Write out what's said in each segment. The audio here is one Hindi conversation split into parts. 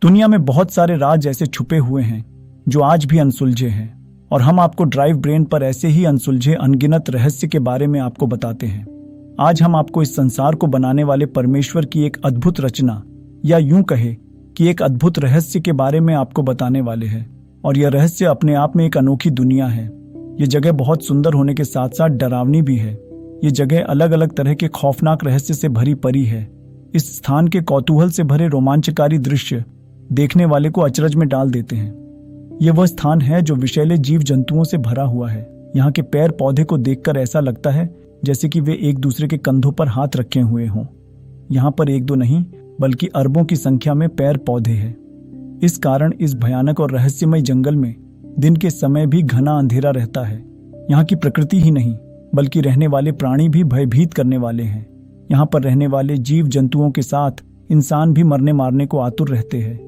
दुनिया में बहुत सारे राज ऐसे छुपे हुए हैं जो आज भी अनसुलझे हैं, और हम आपको ड्राइव ब्रेन पर ऐसे ही अनसुलझे अनगिनत रहस्य के बारे में आपको बताते हैं। आज हम आपको इस संसार को बनाने वाले परमेश्वर की एक अद्भुत रचना, या यूं कहे कि एक अद्भुत रहस्य के बारे में आपको बताने वाले हैं। और यह रहस्य अपने आप में एक अनोखी दुनिया है। ये जगह बहुत सुंदर होने के साथ साथ डरावनी भी है। ये जगह अलग अलग तरह के खौफनाक रहस्य से भरी पड़ी है। इस स्थान के कौतूहल से भरे रोमांचकारी दृश्य देखने वाले को अचरज में डाल देते हैं। ये वह स्थान है जो विषैले जीव जंतुओं से भरा हुआ है। यहाँ के पेड़ पौधे को देखकर ऐसा लगता है जैसे कि वे एक दूसरे के कंधों पर हाथ रखे हुए हों। यहाँ पर एक दो नहीं बल्कि अरबों की संख्या में पेड़ पौधे हैं। इस कारण इस भयानक और रहस्यमय जंगल में दिन के समय भी घना अंधेरा रहता है। यहाँ की प्रकृति ही नहीं बल्कि रहने वाले प्राणी भी भयभीत करने वाले हैं। यहाँ पर रहने वाले जीव जंतुओं के साथ इंसान भी मरने मारने को आतुर रहते हैं।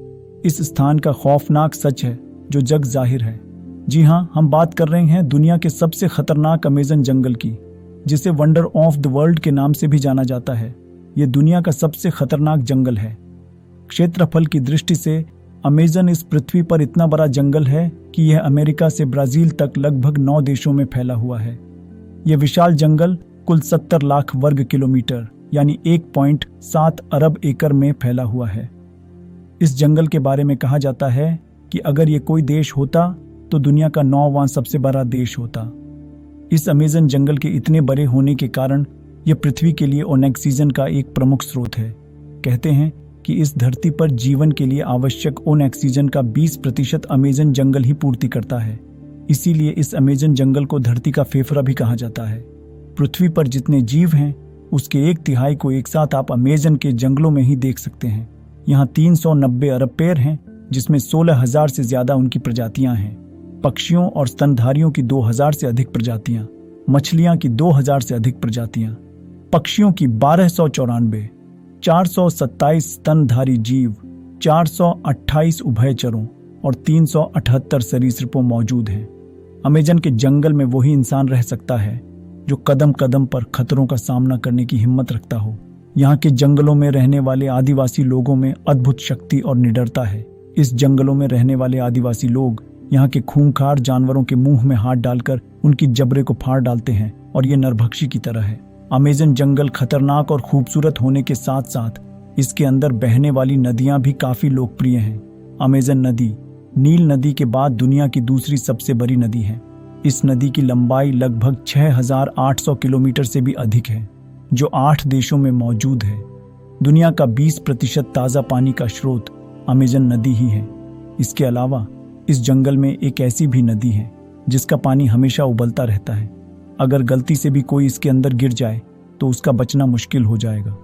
इस स्थान का खौफनाक सच है जो जग जाहिर है। जी हाँ, हम बात कर रहे हैं दुनिया के सबसे खतरनाक अमेजन जंगल की, जिसे वंडर ऑफ द वर्ल्ड के नाम से भी जाना जाता है। ये दुनिया का सबसे खतरनाक जंगल है। क्षेत्रफल की दृष्टि से अमेजन इस पृथ्वी पर इतना बड़ा जंगल है कि यह अमेरिका से ब्राजील तक लगभग 9 देशों में फैला हुआ है। यह विशाल जंगल कुल 70 लाख वर्ग किलोमीटर यानी 1.7 अरब एकड़ में फैला हुआ है। इस जंगल के बारे में कहा जाता है कि अगर ये कोई देश होता तो दुनिया का 9वां सबसे बड़ा देश होता। इस अमेजन जंगल के इतने बड़े होने के कारण यह पृथ्वी के लिए ऑक्सीजन का एक प्रमुख स्रोत है। कहते हैं कि इस धरती पर जीवन के लिए आवश्यक ऑक्सीजन का 20% अमेजन जंगल ही पूर्ति करता है। इसीलिए इस अमेजन जंगल को धरती का फेफड़ा भी कहा जाता है। पृथ्वी पर जितने जीव हैं उसके 1/3 को एक साथ आप अमेजन के जंगलों में ही देख सकते हैं। यहाँ 390 अरब पेड़ हैं, जिसमें 16,000 से ज्यादा उनकी प्रजातियां हैं। पक्षियों और स्तनधारियों की 2,000 से अधिक प्रजातियां, मछलियां की 2,000 से अधिक प्रजातियां, पक्षियों की 1294, 427 स्तनधारी जीव, 428 उभयचरों और 378 सरीसृपों मौजूद हैं। अमेजन के जंगल में वही इंसान रह सकता है जो कदम कदम पर खतरों का सामना करने की हिम्मत रखता हो। यहाँ के जंगलों में रहने वाले आदिवासी लोगों में अद्भुत शक्ति और निडरता है। इस जंगलों में रहने वाले आदिवासी लोग यहाँ के खूंखार जानवरों के मुंह में हाथ डालकर उनकी जबड़े को फाड़ डालते हैं, और ये नरभक्षी की तरह है। अमेजन जंगल खतरनाक और खूबसूरत होने के साथ साथ इसके अंदर बहने वाली नदियां भी काफी लोकप्रिय हैं। अमेजन नदी नील नदी के बाद दुनिया की दूसरी सबसे बड़ी नदी है। इस नदी की लंबाई लगभग 6,800 किलोमीटर से भी अधिक है, जो 8 देशों में मौजूद है। दुनिया का 20% ताज़ा पानी का स्रोत अमेजन नदी ही है। इसके अलावा इस जंगल में एक ऐसी भी नदी है जिसका पानी हमेशा उबलता रहता है। अगर गलती से भी कोई इसके अंदर गिर जाए तो उसका बचना मुश्किल हो जाएगा,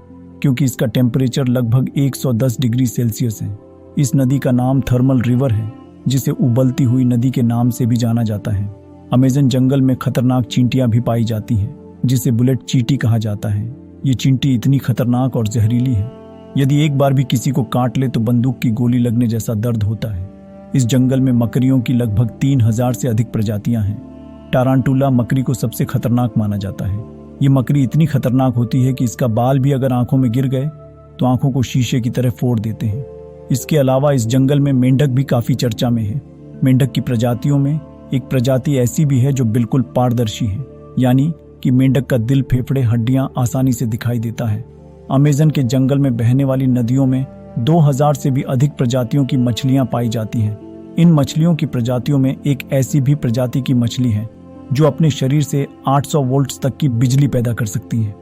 क्योंकि इसका टेम्परेचर लगभग 110 डिग्री सेल्सियस है। इस नदी का नाम थर्मल रिवर है, जिसे उबलती हुई नदी के नाम से भी जाना जाता है। अमेजन जंगल में खतरनाक चींटियां भी पाई जाती हैं, जिसे बुलेट चींटी कहा जाता है। ये चींटी इतनी खतरनाक और जहरीली है, यदि एक बार भी किसी को काट ले तो बंदूक की गोली लगने जैसा दर्द होता है। इस जंगल में मकड़ियों की लगभग 3,000 से अधिक प्रजातियां हैं। टारांटुला मकड़ी को सबसे खतरनाक माना जाता है। ये मकड़ी इतनी खतरनाक होती है कि इसका बाल भी अगर आंखों में गिर गए तो आंखों को शीशे की तरह फोड़ देते हैं। इसके अलावा इस जंगल में मेंढक भी काफी चर्चा में है। मेंढक की प्रजातियों में एक प्रजाति ऐसी भी है जो बिल्कुल पारदर्शी है, यानी कि मेंढक का दिल, फेफड़े, हड्डियां आसानी से दिखाई देता है। अमेजन के जंगल में बहने वाली नदियों में 2,000 से भी अधिक प्रजातियों की मछलियां पाई जाती हैं। इन मछलियों की प्रजातियों में एक ऐसी भी प्रजाति की मछली है जो अपने शरीर से 800 वोल्ट्स तक की बिजली पैदा कर सकती है।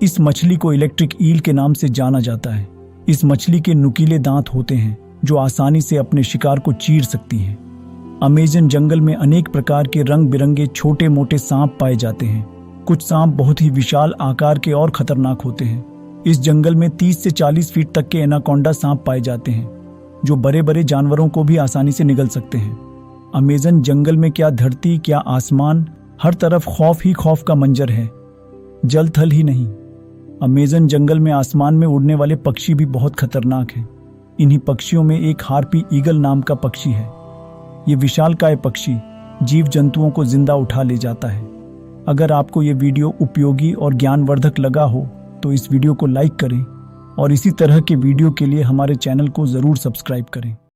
इस मछली को इलेक्ट्रिक ईल के नाम से जाना जाता है। इस मछली के नुकीले दांत होते हैं जो आसानी से अपने शिकार को चीर सकती हैं। अमेजन जंगल में अनेक प्रकार के रंग बिरंगे छोटे मोटे सांप पाए जाते हैं। कुछ सांप बहुत ही विशाल आकार के और खतरनाक होते हैं। इस जंगल में 30 से 40 फीट तक के एनाकोंडा सांप पाए जाते हैं, जो बड़े बड़े जानवरों को भी आसानी से निगल सकते हैं। अमेजन जंगल में क्या धरती, क्या आसमान, हर तरफ खौफ ही खौफ का मंजर है, जल थल ही नहीं। अमेजन जंगल में आसमान में उड़ने वाले पक्षी भी बहुत खतरनाक हैं। इन्हीं पक्षियों में एक हार्पी ईगल नाम का पक्षी है। ये विशालकाय पक्षी जीव जंतुओं को जिंदा उठा ले जाता है। अगर आपको ये वीडियो उपयोगी और ज्ञानवर्धक लगा हो तो इस वीडियो को लाइक करें और इसी तरह के वीडियो के लिए हमारे चैनल को ज़रूर सब्सक्राइब करें।